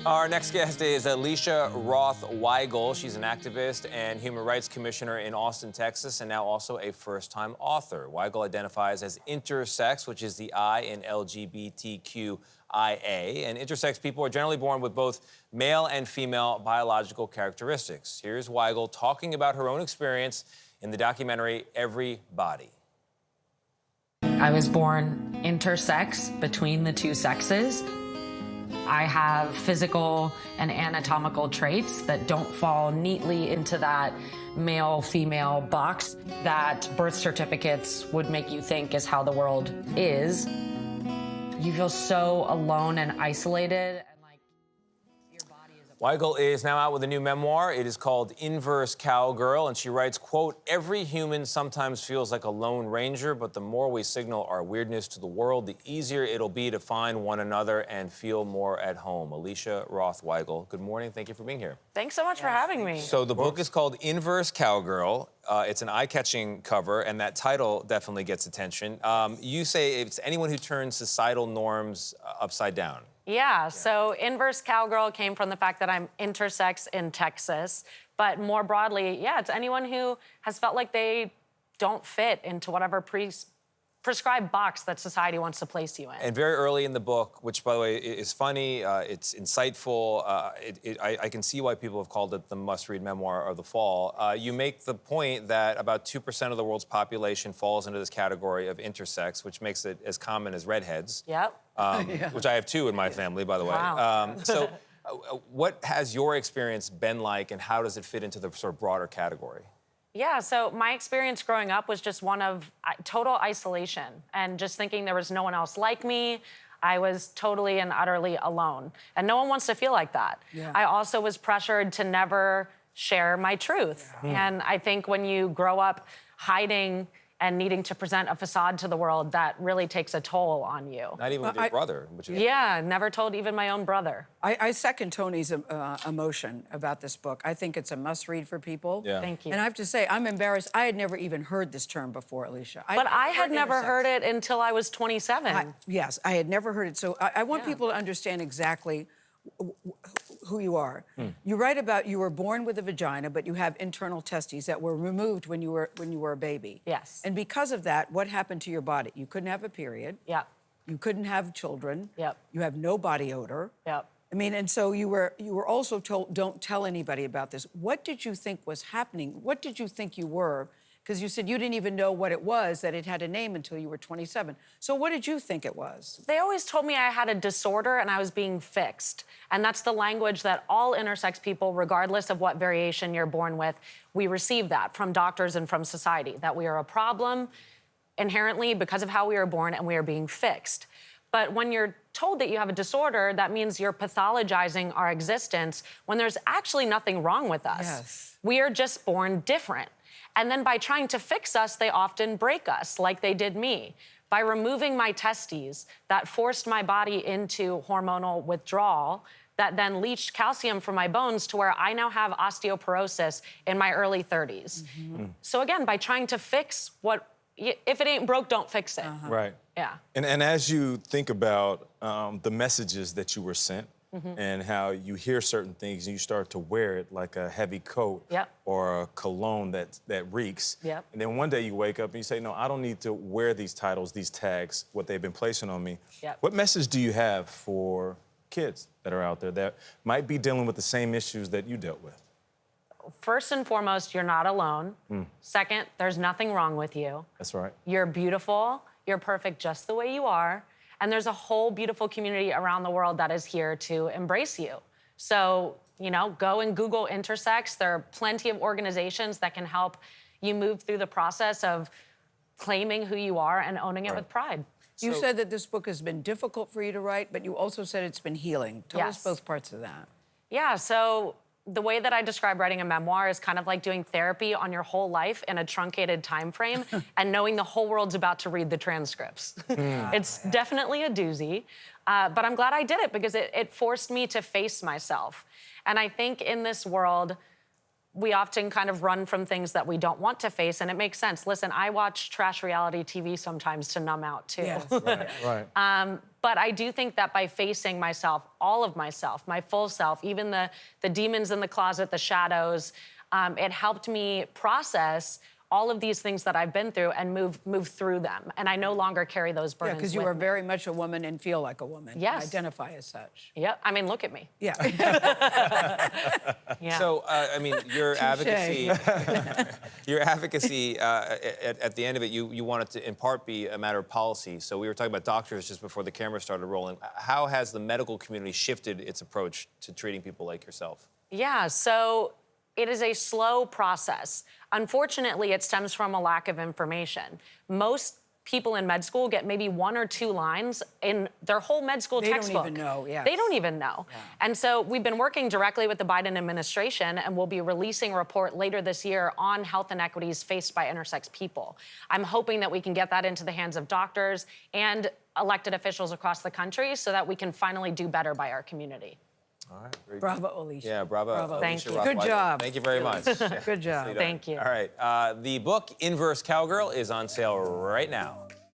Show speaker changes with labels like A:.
A: Our next guest is Alicia Weigel. She's an activist and human rights commissioner in Austin, Texas, and now also a first-time author. Weigel identifies as intersex, which is the I in LGBTQIA. And intersex people are generally born with both male and female biological characteristics. Here's Weigel talking about her own experience in the documentary Every Body.
B: I was born intersex, between the two sexes. I have physical and anatomical traits that don't fall neatly into that male-female box that birth certificates would make you think is how the world is. You feel so alone and isolated.
A: Weigel is now out with a new memoir. It is called Inverse Cowgirl, and she writes, quote, "Every human sometimes feels like a lone ranger, but the more we signal our weirdness to the world, the easier it'll be to find one another and feel more at home." Alicia Weigel, good morning. Thank you for being here.
B: Thanks so much for having me.
A: So the book is called Inverse Cowgirl. It's an eye-catching cover, and that title definitely gets attention. You say it's anyone who turns societal norms upside down.
B: Yeah, so Inverse Cowgirl came from the fact that I'm intersex in Texas, but more broadly, yeah, it's anyone who has felt like they don't fit into whatever prescribed box that society wants to place you in.
A: And very early in the book, which, by the way, is funny, it's insightful, I can see why people have called it the must-read memoir of the fall. You make the point that about 2% of the world's population falls into this category of intersex, which makes it as common as redheads.
B: Yep.
A: Which I have two in my family, by the way.
B: Wow.
A: So what has your experience been like, and how does it fit into the sort of broader category?
B: Yeah, so my experience growing up was just one of total isolation and just thinking there was no one else like me. I was totally and utterly alone. And no one wants to feel like that. Yeah. I also was pressured to never share my truth. Yeah. And I think when you grow up hiding and needing to present a facade to the world, that really takes a toll on you.
A: Not even with your brother. Which is...
B: Yeah, never told even my own brother.
C: I second Tony's emotion about this book. I think it's a must-read for people.
A: Yeah.
B: Thank you.
C: And I have to say, I'm embarrassed. I had never even heard this term before, Alicia.
B: But I had never heard it until I was 27.
C: Yes, I had never heard it. So I want people to understand exactly who you are. You write about you were born with a vagina, but you have internal testes that were removed when you were a baby.
B: Yes.
C: And because of that, what happened to your body? You couldn't have a period.
B: Yep.
C: You couldn't have children.
B: Yep.
C: You have no body odor.
B: Yep.
C: I mean, and so you were also told, don't tell anybody about this. What did you think was happening? What did you think you were? Because you said you didn't even know what it was, that it had a name until you were 27. So what did you think it was?
B: They always told me I had a disorder and I was being fixed. And that's the language that all intersex people, regardless of what variation you're born with, we receive that from doctors and from society, that we are a problem inherently because of how we are born and we are being fixed. But when you're told that you have a disorder, that means you're pathologizing our existence when there's actually nothing wrong with us.
C: Yes.
B: We are just born different. And then by trying to fix us, they often break us, like they did me. By removing my testes, that forced my body into hormonal withdrawal, that then leached calcium from my bones to where I now have osteoporosis in my early 30s. So again, by trying to fix what, if it ain't broke, don't fix it.
D: Right.
B: Yeah.
D: And as you think about the messages that you were sent, and how you hear certain things and you start to wear it like a heavy coat or a cologne that reeks.
B: Yep.
D: And then one day you wake up and you say, no, I don't need to wear these titles, these tags, what they've been placing on me.
B: Yep.
D: What message do you have for kids that are out there that might be dealing with the same issues that you dealt with?
B: First and foremost, you're not alone. Second, there's nothing wrong with you.
D: That's right.
B: You're beautiful. You're perfect just the way you are. And there's a whole beautiful community around the world that is here to embrace you. So, you know, go and Google intersex. There are plenty of organizations that can help you move through the process of claiming who you are and owning it with pride.
C: You said that this book has been difficult for you to write, but you also said it's been healing. Tell us both parts of that.
B: Yeah, so the way that I describe writing a memoir is kind of like doing therapy on your whole life in a truncated time frame and knowing the whole world's about to read the transcripts. It's definitely a doozy, but I'm glad I did it because it forced me to face myself. And I think in this world, we often kind of run from things that we don't want to face, and it makes sense. Listen, I watch trash reality TV sometimes to numb out, too.
C: Yes.
D: Right.
B: But I do think that by facing myself, all of myself, my full self, even the demons in the closet, the shadows, it helped me process all of these things that I've been through and move through them. And I no longer carry those burdens.
C: Yeah, because you
B: with
C: are
B: me.
C: very much a woman and feel like a woman.
B: Yes.
C: Identify as such.
B: Yep. I mean, look at me.
C: Yeah.
B: Yeah.
A: So, I mean, your advocacy, at the end of it, you wanted to, in part, be a matter of policy. So we were talking about doctors just before the camera started rolling. How has the medical community shifted its approach to treating people like yourself?
B: Yeah, so it is a slow process. Unfortunately, it stems from a lack of information. Most people in med school get maybe 1 or 2 lines in their whole med school textbook.
C: They don't even know, yeah.
B: They don't even know.
C: Yeah.
B: And so we've been working directly with the Biden administration, and we'll be releasing a report later this year on health inequities faced by intersex people. I'm hoping that we can get that into the hands of doctors and elected officials across the country so that we can finally do better by our community.
A: All right. Very good.
C: Bravo, Alicia.
A: Yeah, bravo.
C: Bravo.
B: Thank
A: Alicia
B: you.
A: Roth
C: Good
A: Weigel.
C: job.
A: Thank you very much.
C: Good job.
B: Thank you.
A: All right. The book, Inverse Cowgirl, is on sale right now.